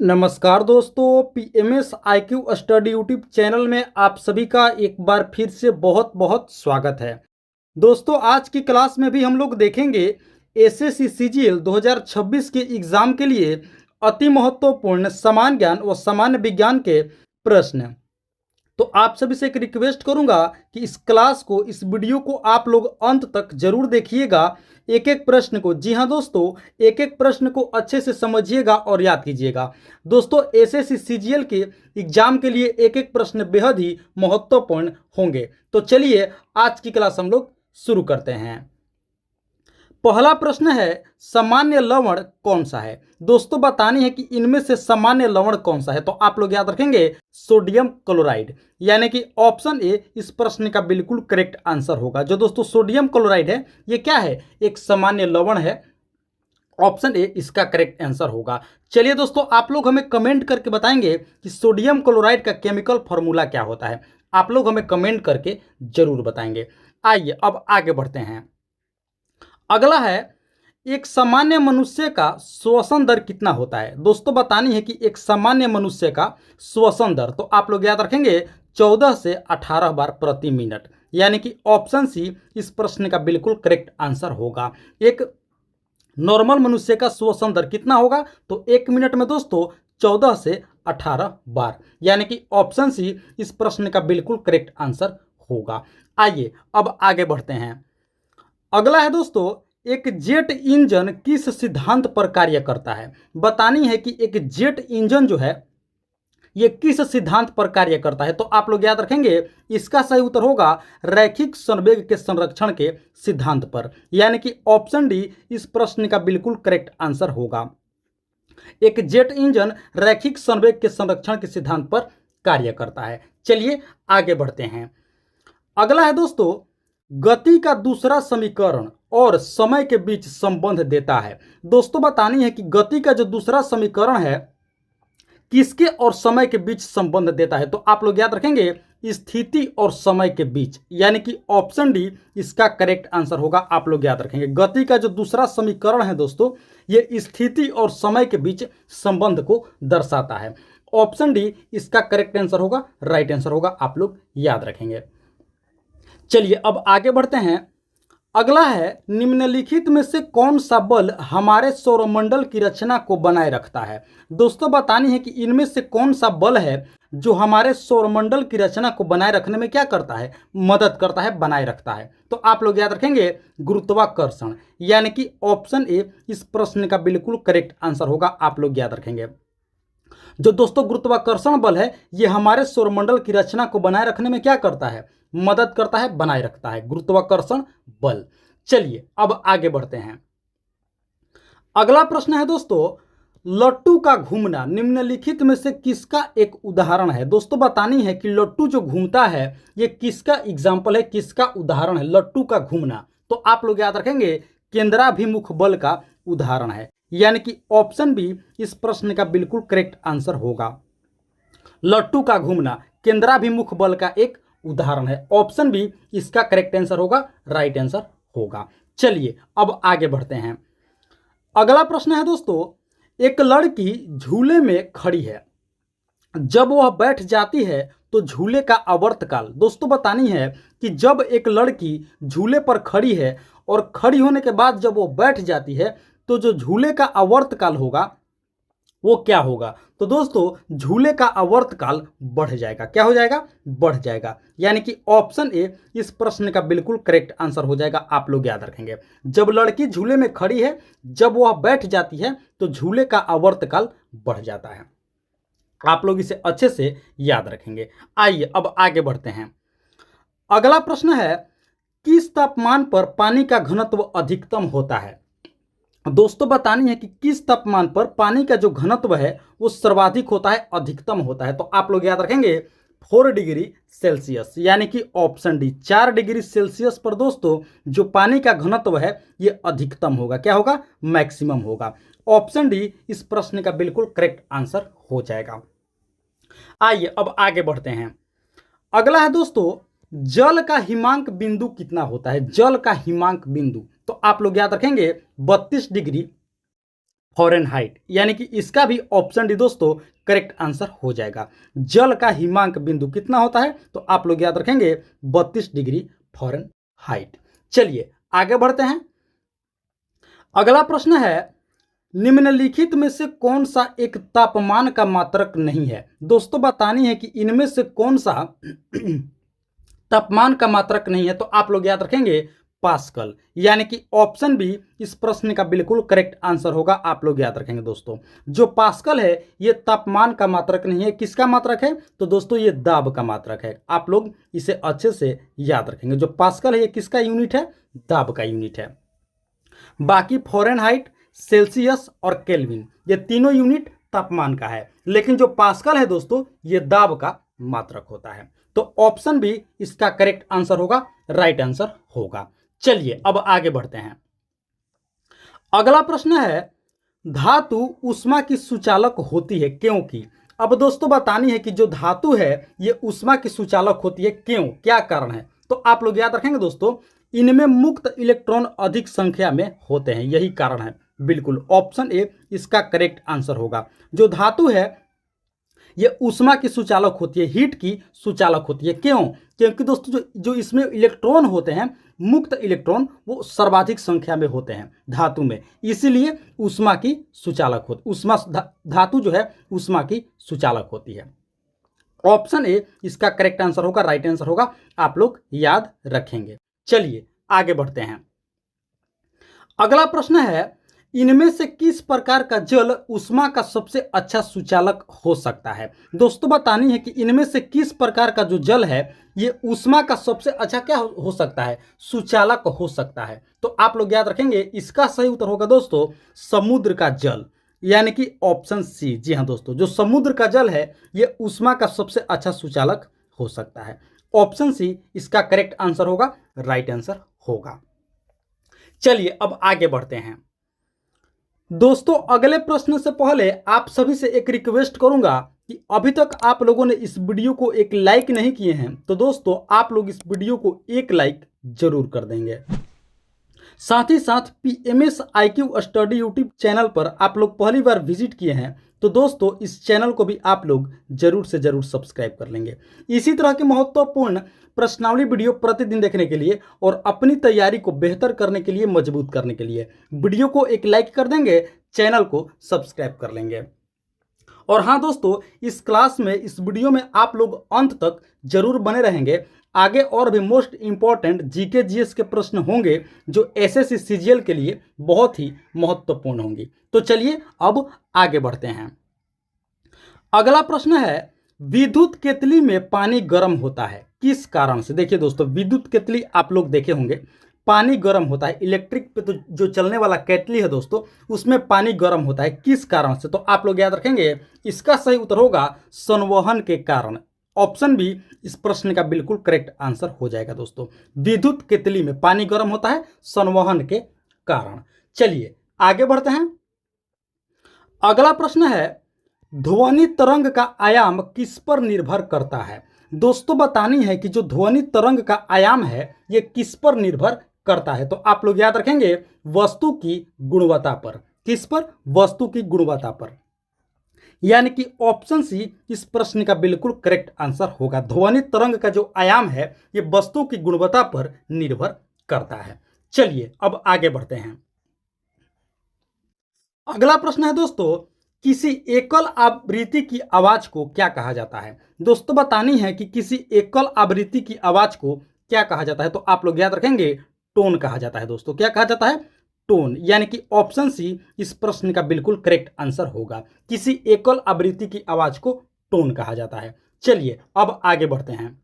नमस्कार दोस्तों, PMS IQ study YouTube channel में आप सभी का एक बार फिर से बहुत बहुत स्वागत है। दोस्तों, आज की क्लास में भी हम लोग देखेंगे एसएससी सीजीएल 2026 के एग्जाम के लिए अति महत्वपूर्ण समान ज्ञान व सामान्य विज्ञान के प्रश्न। तो आप सभी से एक रिक्वेस्ट करूंगा कि इस क्लास को, इस वीडियो को आप लोग अंत तक जरूर देखिएगा, एक एक प्रश्न को। जी हाँ दोस्तों, एक एक प्रश्न को अच्छे से समझिएगा और याद कीजिएगा। दोस्तों, एसएससी सीजीएल के एग्जाम के लिए एक एक प्रश्न बेहद ही महत्वपूर्ण होंगे। तो चलिए आज की क्लास हम लोग शुरू करते हैं। पहला प्रश्न है, सामान्य लवण कौन सा है। दोस्तों, बतानी है कि इनमें से सामान्य लवण कौन सा है। तो आप लोग याद रखेंगे सोडियम क्लोराइड, यानी कि ऑप्शन ए इस प्रश्न का बिल्कुल करेक्ट आंसर होगा। जो दोस्तों सोडियम क्लोराइड है, ये क्या है, एक सामान्य लवण है। ऑप्शन ए इसका करेक्ट आंसर होगा। चलिए दोस्तों, आप लोग हमें कमेंट करके बताएंगे कि सोडियम क्लोराइड का केमिकल फॉर्मूला क्या होता है। आप लोग हमें कमेंट करके जरूर बताएंगे। आइए अब आगे बढ़ते हैं। अगला है, एक सामान्य मनुष्य का श्वसन दर कितना होता है। दोस्तों, बतानी है कि एक सामान्य मनुष्य का श्वसन दर, तो आप लोग याद रखेंगे 14 से 18 बार प्रति मिनट, यानी कि ऑप्शन सी इस प्रश्न का बिल्कुल करेक्ट आंसर होगा। एक नॉर्मल मनुष्य का श्वसन दर कितना होगा, तो 1 मिनट में दोस्तों 14 से 18 बार, यानी कि ऑप्शन सी इस प्रश्न का बिल्कुल करेक्ट आंसर होगा। आइए अब आगे बढ़ते हैं। अगला है दोस्तों, एक जेट इंजन किस सिद्धांत पर कार्य करता है। बतानी है कि एक जेट इंजन जो है ये किस सिद्धांत पर कार्य करता है। तो आप लोग याद रखेंगे इसका सही उत्तर होगा रैखिक संवेग के संरक्षण के सिद्धांत पर, यानी कि ऑप्शन डी इस प्रश्न का बिल्कुल करेक्ट आंसर होगा। एक जेट इंजन रैखिक संवेग के संरक्षण के सिद्धांत पर कार्य करता है। चलिए आगे बढ़ते हैं। अगला है दोस्तों, गति का दूसरा समीकरण और समय के बीच संबंध देता है। दोस्तों, बतानी है कि गति का जो दूसरा समीकरण है किसके और समय के बीच संबंध देता है। तो आप लोग याद रखेंगे स्थिति और समय के बीच, यानी कि ऑप्शन डी इसका करेक्ट आंसर होगा। आप लोग याद रखेंगे गति का जो दूसरा समीकरण है दोस्तों, ये स्थिति और समय के बीच संबंध को दर्शाता है। ऑप्शन डी इसका करेक्ट आंसर होगा, राइट आंसर होगा। आप लोग याद रखेंगे। चलिए अब आगे बढ़ते हैं। अगला है, निम्नलिखित में से कौन सा बल हमारे सौरमंडल की रचना को बनाए रखता है। दोस्तों, बतानी है कि इनमें से कौन सा बल है जो हमारे सौरमंडल की रचना को बनाए रखने में क्या करता है, मदद करता है, बनाए रखता है। तो आप लोग याद रखेंगे गुरुत्वाकर्षण, यानी कि ऑप्शन ए इस प्रश्न का बिल्कुल करेक्ट आंसर होगा। आप लोग याद रखेंगे जो दोस्तों गुरुत्वाकर्षण बल है ये हमारे सौरमंडल की रचना को बनाए रखने में क्या करता है, मदद करता है, बनाए रखता है, गुरुत्वाकर्षण बल। चलिए अब आगे बढ़ते हैं। अगला प्रश्न है दोस्तों, लट्टू का घूमना निम्नलिखित में से किसका एक उदाहरण है। दोस्तों, बतानी है कि लट्टू जो घूमता है ये किसका एग्जाम्पल है, किसका उदाहरण है लट्टू का घूमना। तो आप लोग याद रखेंगे केंद्राभिमुख बल का उदाहरण है, यानी कि ऑप्शन बी इस प्रश्न का बिल्कुल करेक्ट आंसर होगा। लट्टू का घूमना केंद्राभिमुख बल का एक उदाहरण है। ऑप्शन बी इसका करेक्ट आंसर होगा, राइट आंसर होगा। चलिए अब आगे बढ़ते हैं। अगला प्रश्न है दोस्तों, एक लड़की झूले में खड़ी है, जब वह बैठ जाती है तो झूले का आवर्तकाल। दोस्तों, बतानी है कि जब एक लड़की झूले पर खड़ी है और खड़ी होने के बाद जब वो बैठ जाती है तो जो झूले का आवर्तकाल होगा वो क्या होगा। तो दोस्तों, झूले का आवर्तकाल बढ़ जाएगा। क्या हो जाएगा, बढ़ जाएगा, यानी कि ऑप्शन ए इस प्रश्न का बिल्कुल करेक्ट आंसर हो जाएगा। आप लोग याद रखेंगे जब लड़की झूले में खड़ी है, जब वह बैठ जाती है तो झूले का आवर्तकाल बढ़ जाता है। आप लोग इसे अच्छे से याद रखेंगे। आइए अब आगे बढ़ते हैं। अगला प्रश्न है, किस तापमान पर पानी का घनत्व अधिकतम होता है। दोस्तों, बतानी है कि किस तापमान पर पानी का जो घनत्व है वो सर्वाधिक होता है, अधिकतम होता है। तो आप लोग याद रखेंगे 4 डिग्री सेल्सियस, यानी कि ऑप्शन डी 4 डिग्री सेल्सियस पर दोस्तों जो पानी का घनत्व है ये अधिकतम होगा। क्या होगा, मैक्सिमम होगा। ऑप्शन डी इस प्रश्न का बिल्कुल करेक्ट आंसर हो जाएगा। आइए अब आगे बढ़ते हैं। अगला है दोस्तों, जल का हिमांक बिंदु कितना होता है। जल का हिमांक बिंदु, तो आप लोग याद रखेंगे 32 डिग्री फ़ारेनहाइट, यानी कि इसका भी ऑप्शन डी दोस्तों करेक्ट आंसर हो जाएगा। जल का हिमांक बिंदु कितना होता है, तो आप लोग याद रखेंगे 32 डिग्री फ़ारेनहाइट। चलिए आगे बढ़ते हैं। अगला प्रश्न है, निम्नलिखित में से कौन सा एक तापमान का मात्रक नहीं है। दोस्तों बतानी है कि इनमें से कौन सा तापमान का मात्रक नहीं है, तो आप लोग याद रखेंगे पास्कल, यानी कि ऑप्शन बी इस प्रश्न का बिल्कुल करेक्ट आंसर होगा। आप लोग याद रखेंगे दोस्तों, जो पास्कल है ये तापमान का मात्रक नहीं है। किसका मात्रक है, तो दोस्तों ये दाब का मात्रक है। आप लोग इसे अच्छे से याद रखेंगे। जो पास्कल है ये किसका यूनिट है, दाब का यूनिट है। बाकी फ़ारेनहाइट, सेल्सियस और केल्विन ये तीनों यूनिट तापमान का है, लेकिन जो पास्कल है दोस्तों ये दाब का मात्रक होता है। तो ऑप्शन बी इसका करेक्ट आंसर होगा, राइट आंसर होगा। चलिए अब आगे बढ़ते हैं। अगला प्रश्न है, धातु ऊष्मा की सुचालक होती है क्योंकि। अब दोस्तों बतानी है कि जो धातु है ये ऊष्मा की सुचालक होती है क्यों, क्या कारण है, तो आप लोग याद रखेंगे दोस्तों इनमें मुक्त इलेक्ट्रॉन अधिक संख्या में होते हैं, यही कारण है। बिल्कुल ऑप्शन ए इसका करेक्ट आंसर होगा। जो धातु है ये ऊष्मा की सुचालक होती है, हीट की सुचालक होती है। क्यों, क्योंकि दोस्तों जो इसमें इलेक्ट्रॉन होते हैं, मुक्त इलेक्ट्रॉन वो सर्वाधिक संख्या में होते हैं धातु में, इसीलिए ऊष्मा की सुचालक होती, धातु जो है ऊष्मा की सुचालक होती है। ऑप्शन ए इसका करेक्ट आंसर होगा, राइट आंसर होगा। आप लोग याद रखेंगे। चलिए आगे बढ़ते हैं। अगला प्रश्न है, इनमें से किस प्रकार का जल ऊष्मा का सबसे अच्छा सुचालक हो सकता है। दोस्तों बतानी है कि इनमें से किस प्रकार का जो जल है ये ऊष्मा का सबसे अच्छा क्या हो सकता है, सुचालक हो सकता है। तो आप लोग याद रखेंगे इसका सही उत्तर होगा दोस्तों समुद्र का जल, यानी कि ऑप्शन सी। जी हाँ दोस्तों, जो समुद्र का जल है ये ऊष्मा का सबसे अच्छा सुचालक हो सकता है। ऑप्शन सी इसका करेक्ट आंसर होगा, राइट आंसर होगा। चलिए अब आगे बढ़ते हैं। दोस्तों अगले प्रश्न से पहले आप सभी से एक रिक्वेस्ट करूंगा कि अभी तक आप लोगों ने इस वीडियो को एक लाइक नहीं किए हैं, तो दोस्तों आप लोग इस वीडियो को एक लाइक जरूर कर देंगे। साथ ही साथ PMS IQ study YouTube channel पर आप लोग पहली बार विजिट किए हैं, तो दोस्तों इस चैनल को भी आप लोग जरूर से जरूर सब्सक्राइब कर लेंगे। इसी तरह के महत्वपूर्ण प्रश्नावली वीडियो प्रतिदिन देखने के लिए और अपनी तैयारी को बेहतर करने के लिए, मजबूत करने के लिए वीडियो को एक लाइक कर देंगे, चैनल को सब्सक्राइब कर लेंगे। और हाँ दोस्तों, इस क्लास में, इस वीडियो में आप लोग अंत तक जरूर बने रहेंगे। आगे और भी मोस्ट इंपॉर्टेंट जीके जीएस के प्रश्न होंगे जो एसएससी सीजीएल के लिए बहुत ही महत्वपूर्ण होंगी। तो चलिए अब आगे बढ़ते हैं। अगला प्रश्न है, विद्युत केतली में पानी गर्म होता है किस कारण से। देखिए दोस्तों, विद्युत केतली आप लोग देखे होंगे, पानी गर्म होता है। इलेक्ट्रिक पे तो जो चलने वाला केतली है दोस्तों उसमें पानी गर्म होता है, किस कारण से, तो आप लोग याद रखेंगे इसका सही उत्तर होगा संवहन के कारण। ऑप्शन बी इस प्रश्न का बिल्कुल करेक्ट आंसर हो जाएगा दोस्तों। विद्युत केतली में पानी गर्म होता है संवहन के कारण। चलिए आगे बढ़ते हैं। अगला प्रश्न है, ध्वनि तरंग का आयाम किस पर निर्भर करता है। दोस्तों बतानी है कि जो ध्वनि तरंग का आयाम है ये किस पर निर्भर करता है, तो आप लोग याद रखेंगे वस्तु की गुणवत्ता पर। किस पर, वस्तु की गुणवत्ता पर, यानी कि ऑप्शन सी इस प्रश्न का बिल्कुल करेक्ट आंसर होगा। ध्वनि तरंग का जो आयाम है ये वस्तु की गुणवत्ता पर निर्भर करता है। चलिए अब आगे बढ़ते हैं। अगला प्रश्न है दोस्तों, किसी एकल आवृत्ति की आवाज को क्या कहा जाता है। दोस्तों बतानी है कि किसी एकल आवृत्ति की आवाज को क्या कहा जाता है, तो आप लोग याद रखेंगे टोन कहा जाता है दोस्तों। क्या कहा जाता है, टोन, यानी कि ऑप्शन सी इस प्रश्न का बिल्कुल करेक्ट आंसर होगा। किसी एकल आवृत्ति की आवाज को टोन कहा जाता है। चलिए अब आगे बढ़ते हैं।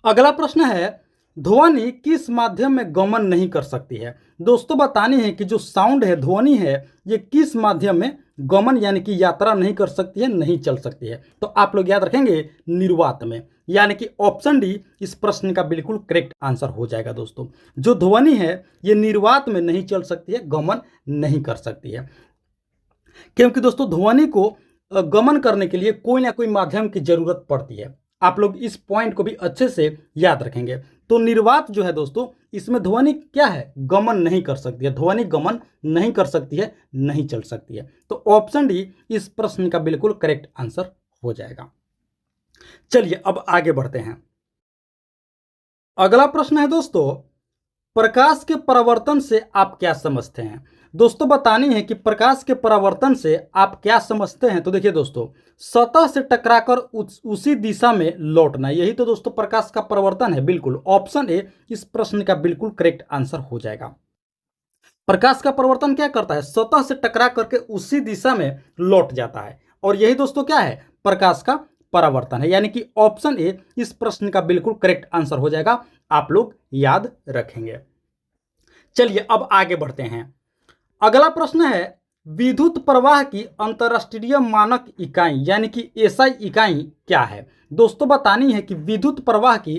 अगला प्रश्न है, ध्वनि किस माध्यम में गमन नहीं कर सकती है। दोस्तों बतानी है कि जो साउंड है, ध्वनि है, ये किस माध्यम में गमन यानी कि यात्रा नहीं कर सकती है, नहीं चल सकती है, तो आप लोग याद रखेंगे निर्वात में, यानी कि ऑप्शन डी इस प्रश्न का बिल्कुल करेक्ट आंसर हो जाएगा दोस्तों। जो ध्वनि है ये निर्वात में नहीं चल सकती है, गमन नहीं कर सकती है, क्योंकि दोस्तों ध्वनि को गमन करने के लिए कोई ना कोई माध्यम की जरूरत पड़ती है। आप लोग इस पॉइंट को भी अच्छे से याद रखेंगे। तो निर्वात जो है दोस्तों, इसमें ध्वनि क्या है, गमन नहीं कर सकती है, ध्वनि गमन नहीं कर सकती है, नहीं चल सकती है। तो ऑप्शन डी इस प्रश्न का बिल्कुल करेक्ट आंसर हो जाएगा। चलिए अब आगे बढ़ते हैं। अगला प्रश्न है दोस्तों, प्रकाश के परावर्तन से आप क्या समझते हैं। दोस्तों बतानी है कि प्रकाश के परावर्तन से आप क्या समझते हैं। तो देखिए दोस्तों, सतह से टकराकर उसी दिशा में लौटना, यही तो दोस्तों प्रकाश का परावर्तन है। बिल्कुल ऑप्शन ए इस प्रश्न का बिल्कुल करेक्ट आंसर हो जाएगा। प्रकाश का परावर्तन क्या करता है, सतह से टकरा करके उसी दिशा में लौट जाता है, और यही दोस्तों क्या है, प्रकाश का परावर्तन है। यानी कि ऑप्शन ए इस प्रश्न का बिल्कुल करेक्ट आंसर हो जाएगा, आप लोग याद रखेंगे। चलिए अब आगे बढ़ते हैं। अगला प्रश्न है, विद्युत प्रवाह की अंतरराष्ट्रीय मानक इकाई यानी कि एसआई इकाई क्या है। दोस्तों बतानी है कि विद्युत प्रवाह की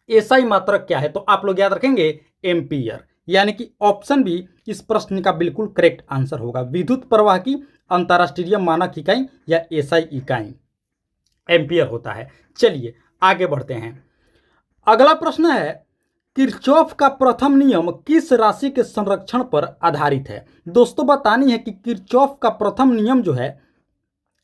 एसआई मात्रक क्या है। तो आप लोग याद रखेंगे एम्पियर, यानी कि ऑप्शन बी इस प्रश्न का बिल्कुल करेक्ट आंसर होगा। विद्युत प्रवाह की अंतरराष्ट्रीय मानक इकाई या एसआई इकाई एम्पियर होता है। चलिए आगे बढ़ते हैं। अगला प्रश्न है, किरचॉफ का प्रथम नियम किस राशि के संरक्षण पर आधारित है। दोस्तों बतानी है कि किरचॉफ का प्रथम नियम जो है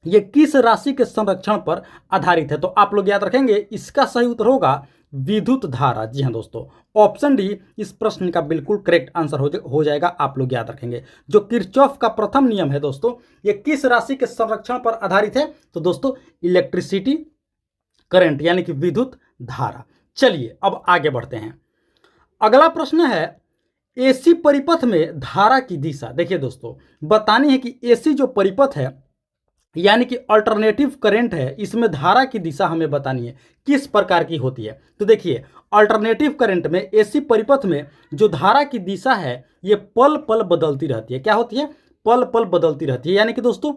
ये किस राशि के संरक्षण पर आधारित है। तो आप लोग याद रखेंगे इसका सही उत्तर होगा विद्युत धारा। जी हाँ दोस्तों, ऑप्शन डी इस प्रश्न का बिल्कुल करेक्ट आंसर हो जाएगा, आप लोग याद रखेंगे। जो किरचॉफ का प्रथम नियम है दोस्तों, ये किस राशि के संरक्षण पर आधारित है। तो दोस्तों इलेक्ट्रिसिटी करंट यानी कि विद्युत धारा। चलिए अब आगे बढ़ते हैं। अगला प्रश्न है, एसी परिपथ में धारा की दिशा। देखिए दोस्तों बतानी है कि एसी जो परिपथ है यानी कि अल्टरनेटिव करंट है, इसमें धारा की दिशा हमें बतानी है किस प्रकार की होती है। तो देखिए अल्टरनेटिव करंट में एसी परिपथ में जो धारा की दिशा है ये पल पल बदलती रहती है। क्या होती है, पल पल बदलती रहती है, यानी कि दोस्तों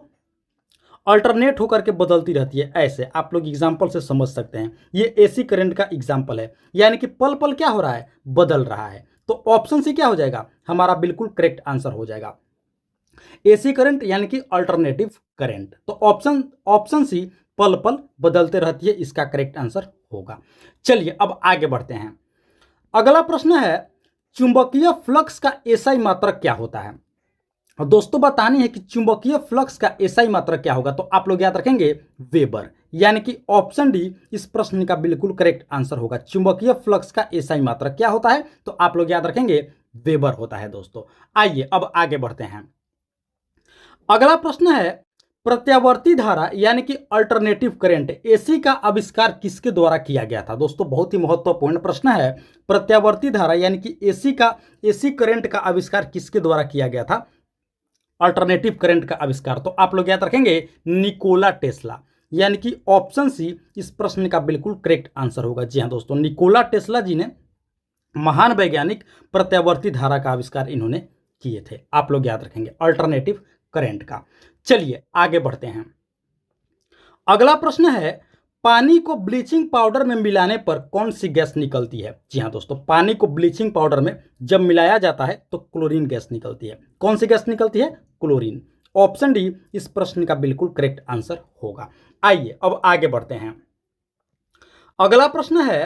अल्टरनेट होकर के बदलती रहती है। ऐसे आप लोग एग्जाम्पल से समझ सकते हैं, ये एसी करंट का एग्जाम्पल है, यानी कि पल पल क्या हो रहा है, बदल रहा है। तो ऑप्शन सी क्या हो जाएगा, हमारा बिल्कुल करेक्ट आंसर हो जाएगा एसी करंट यानी कि अल्टरनेटिव करंट। तो ऑप्शन सी पल पल बदलते रहती है, इसका करेक्ट आंसर होगा। चलिए अब आगे बढ़ते हैं। अगला प्रश्न है, चुंबकीय फ्लक्स का एसआई मात्रक क्या होता है। और दोस्तों बतानी है कि चुंबकीय फ्लक्स का एसआई मात्रक क्या होगा। तो आप लोग याद रखेंगे वेबर, यानी कि ऑप्शन डी इस प्रश्न का बिल्कुल करेक्ट आंसर होगा। चुंबकीय फ्लक्स का एसआई मात्रक क्या होता है, तो आप लोग याद रखेंगे वेबर होता है दोस्तों। आइए अब आगे बढ़ते हैं। अगला प्रश्न है, प्रत्यावर्ती धारा यानी कि अल्टरनेटिव करंट एसी का आविष्कार किसके द्वारा किया गया था। दोस्तों बहुत ही महत्वपूर्ण प्रश्न है, प्रत्यावर्ती धारा यानी कि एसी करंट का आविष्कार किसके द्वारा किया गया था, अल्टरनेटिव करंट का आविष्कार। तो आप लोग याद रखेंगे निकोला टेस्ला, यानी कि ऑप्शन सी इस प्रश्न का बिल्कुल करेक्ट आंसर होगा। जी हाँ दोस्तों, निकोला टेस्ला जी ने महान वैज्ञानिक प्रत्यावर्ती धारा का आविष्कार इन्होंने किए थे, आप लोग याद रखेंगे अल्टरनेटिव करंट का। चलिए आगे बढ़ते हैं। अगला प्रश्न है, पानी को ब्लीचिंग पाउडर में मिलाने पर कौन सी गैस निकलती है। जी हाँ दोस्तों, पानी को ब्लीचिंग पाउडर में जब मिलाया जाता है तो क्लोरीन गैस निकलती है। कौन सी गैस निकलती है, क्लोरीन। ऑप्शन डी इस प्रश्न का बिल्कुल करेक्ट आंसर होगा। आइए अब आगे बढ़ते हैं। अगला प्रश्न है,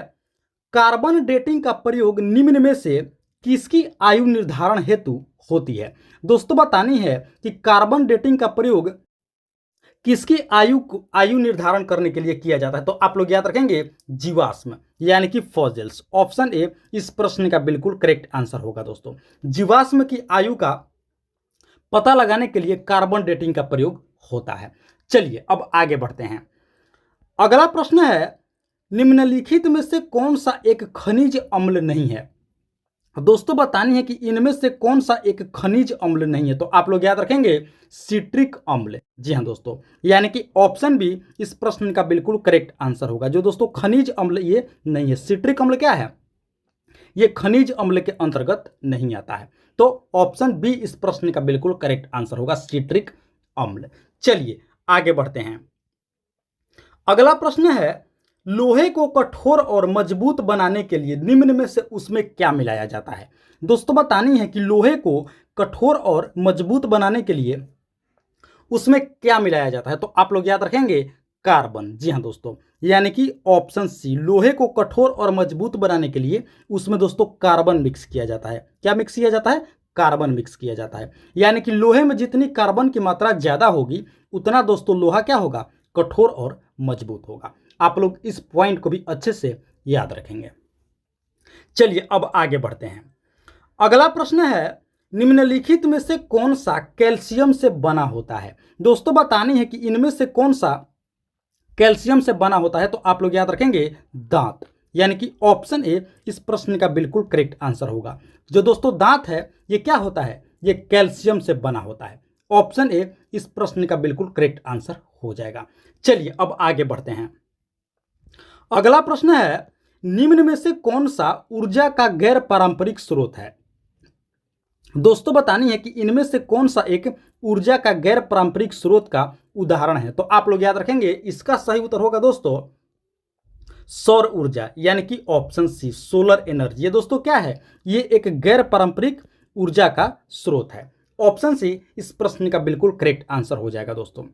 कार्बन डेटिंग का प्रयोग निम्न में से किसकी आयु निर्धारण हेतु होती है। दोस्तों बतानी है कि कार्बन डेटिंग का प्रयोग किसकी आयु निर्धारण करने के लिए किया जाता है। तो आप लोग याद रखेंगे जीवाश्म यानी कि फॉसिल्स। ऑप्शन ए इस प्रश्न का बिल्कुल करेक्ट आंसर होगा दोस्तों। जीवाश्म की आयु का पता लगाने के लिए कार्बन डेटिंग का प्रयोग होता है। चलिए अब आगे बढ़ते हैं। अगला प्रश्न है, निम्नलिखित में से कौन सा एक खनिज अम्ल नहीं है। दोस्तों बतानी है कि इनमें से कौन सा एक खनिज अम्ल नहीं है। तो आप लोग याद रखेंगे सिट्रिक अम्ल। जी हाँ दोस्तों, यानी कि ऑप्शन बी इस प्रश्न का बिल्कुल करेक्ट आंसर होगा। जो दोस्तों खनिज अम्ल ये नहीं है। सिट्रिक अम्ल क्या है, ये खनिज अम्ल के अंतर्गत नहीं आता है। तो ऑप्शन बी इस प्रश्न का बिल्कुल करेक्ट आंसर होगा, सिट्रिक अम्ल। चलिए आगे बढ़ते हैं। अगला प्रश्न है, लोहे को कठोर और मजबूत बनाने के लिए निम्न में से उसमें क्या मिलाया जाता है। दोस्तों बतानी है कि लोहे को कठोर और मजबूत बनाने के लिए उसमें क्या मिलाया जाता है। तो आप लोग याद रखेंगे कार्बन। जी हाँ दोस्तों, यानी कि ऑप्शन सी, लोहे को कठोर और मजबूत बनाने के लिए उसमें दोस्तों कार्बन मिक्स किया जाता है। क्या मिक्स किया जाता है? कार्बन मिक्स किया जाता है। यानी कि लोहे में जितनी कार्बन की मात्रा ज्यादा होगी उतना दोस्तों लोहा क्या होगा? कठोर और मजबूत होगा। आप लोग इस पॉइंट को भी अच्छे से याद रखेंगे। चलिए अब आगे बढ़ते हैं। अगला प्रश्न है, निम्नलिखित में से कौन सा कैल्शियम से बना होता है? दोस्तों बतानी है कि इनमें से कौन सा कैल्शियम से बना होता है। तो आप लोग याद रखेंगे दांत, यानी कि ऑप्शन ए इस प्रश्न का बिल्कुल करेक्ट आंसर होगा। जो दोस्तों दांत है ये क्या होता है? ये कैल्शियम से बना होता है। ऑप्शन ए इस प्रश्न का बिल्कुल करेक्ट आंसर हो जाएगा। चलिए अब आगे बढ़ते हैं। अगला प्रश्न है, निम्न में से कौन सा ऊर्जा का गैर पारंपरिक स्रोत है? दोस्तों बतानी है कि इनमें से कौन सा एक ऊर्जा का गैर पारंपरिक स्रोत का उदाहरण है। तो आप लोग याद रखेंगे इसका सही उत्तर होगा दोस्तों सौर ऊर्जा, यानी कि ऑप्शन सी सोलर एनर्जी। ये दोस्तों क्या है? ये एक गैर पारंपरिक ऊर्जा का स्रोत है। ऑप्शन सी इस प्रश्न का बिल्कुल करेक्ट आंसर हो जाएगा दोस्तों।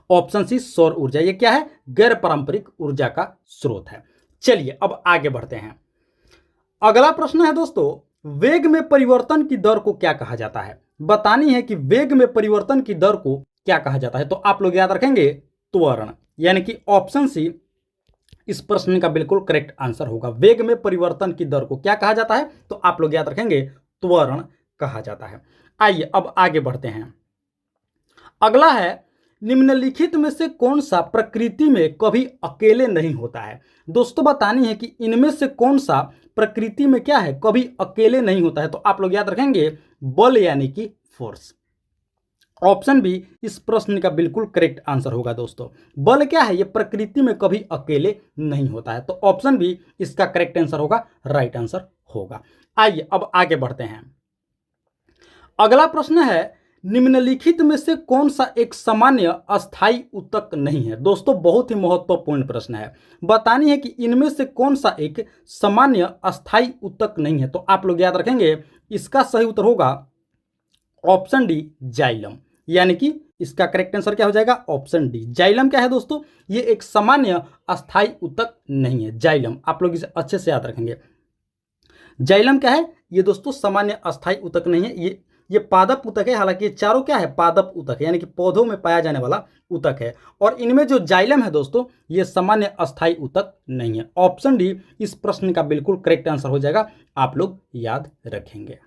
ऑप्शन सी सौर ऊर्जा, ये क्या है? गैर पारंपरिक ऊर्जा का स्रोत है। चलिए अब आगे बढ़ते हैं। अगला प्रश्न है दोस्तों, वेग में परिवर्तन की दर को क्या कहा जाता है? बतानी है कि वेग में परिवर्तन की दर को क्या कहा जाता है। तो आप लोग याद रखेंगे त्वरण, यानी कि ऑप्शन सी इस प्रश्न का बिल्कुल करेक्ट आंसर होगा। वेग में परिवर्तन की दर को क्या कहा जाता है? तो आप लोग याद रखेंगे त्वरण कहा जाता है। आइए अब आगे बढ़ते हैं। अगला है, निम्नलिखित में से कौन सा प्रकृति में कभी अकेले नहीं होता है? दोस्तों बतानी है कि इनमें से कौन सा प्रकृति में क्या है? कभी अकेले नहीं होता है। तो आप लोग याद रखेंगे बल, यानी कि फोर्स। ऑप्शन बी इस प्रश्न का बिल्कुल करेक्ट आंसर होगा दोस्तों। बल क्या है? ये प्रकृति में कभी अकेले नहीं होता है। तो ऑप्शन बी इसका करेक्ट आंसर होगा, राइट आंसर होगा। आइए अब आगे बढ़ते हैं। अगला प्रश्न है, निम्नलिखित में से कौन सा एक सामान्य अस्थायी ऊतक नहीं है? दोस्तों बहुत ही महत्वपूर्ण प्रश्न है। बतानी है कि इनमें से कौन सा एक सामान्य अस्थायी ऊतक नहीं है। तो आप लोग याद रखेंगे इसका सही उत्तर होगा ऑप्शन डी जाइलम, यानी कि इसका करेक्ट आंसर क्या हो जाएगा? Option D. जाइलम क्या है दोस्तों? ये एक सामान्य अस्थायी ऊतक नहीं है। जाइलम आप लोग इसे अच्छे से याद रखेंगे। जाइलम क्या है? ये दोस्तों सामान्य अस्थायी ऊतक नहीं है। ये पादप ऊतक है। हालांकि ये चारों क्या है? पादप ऊतक है, यानी कि पौधों में पाया जाने वाला ऊतक है। और इनमें जो जाइलम है दोस्तों ये सामान्य अस्थायी ऊतक नहीं है। ऑप्शन डी इस प्रश्न का बिल्कुल करेक्ट आंसर हो जाएगा। आप लोग याद रखेंगे।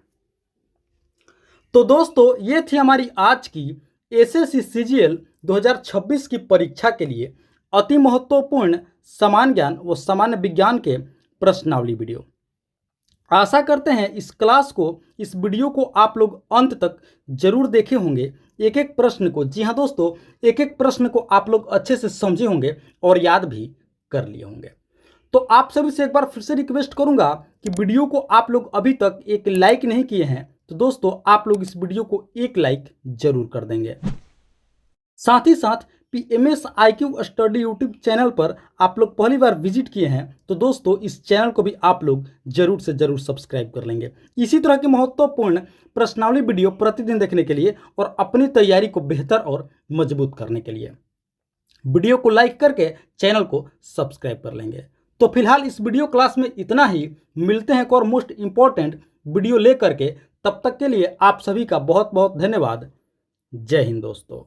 तो दोस्तों ये थी हमारी आज की एसएससी सीजीएल 2026 की परीक्षा के लिए अति महत्वपूर्ण समान ज्ञान व सामान्य विज्ञान के प्रश्नावली वीडियो। आशा करते हैं इस वीडियो को आप लोग अंत तक जरूर देखे होंगे। एक एक प्रश्न को, जी हाँ दोस्तों, एक एक प्रश्न को आप लोग अच्छे से समझे होंगे और याद भी कर लिए होंगे। तो आप सभी से एक बार फिर से रिक्वेस्ट करूंगा कि वीडियो को आप लोग अभी तक एक लाइक नहीं किए हैं तो दोस्तों आप लोग इस वीडियो को एक लाइक जरूर कर देंगे। साथ ही साथ PMS IQ study YouTube channel पर आप लोग पहली बार विजिट किए हैं तो दोस्तों इस चैनल को भी आप लोग जरूर से जरूर सब्सक्राइब कर लेंगे। इसी तरह की महत्वपूर्ण प्रश्नावली वीडियो प्रतिदिन देखने के लिए और अपनी तैयारी को बेहतर और मजबूत करने के लिए वीडियो को लाइक करके चैनल को सब्सक्राइब कर लेंगे। तो फिलहाल इस वीडियो क्लास में इतना ही। मिलते हैं एक और मोस्ट इंपॉर्टेंट वीडियो लेकर के। तब तक के लिए आप सभी का बहुत बहुत धन्यवाद। जय हिंद दोस्तों।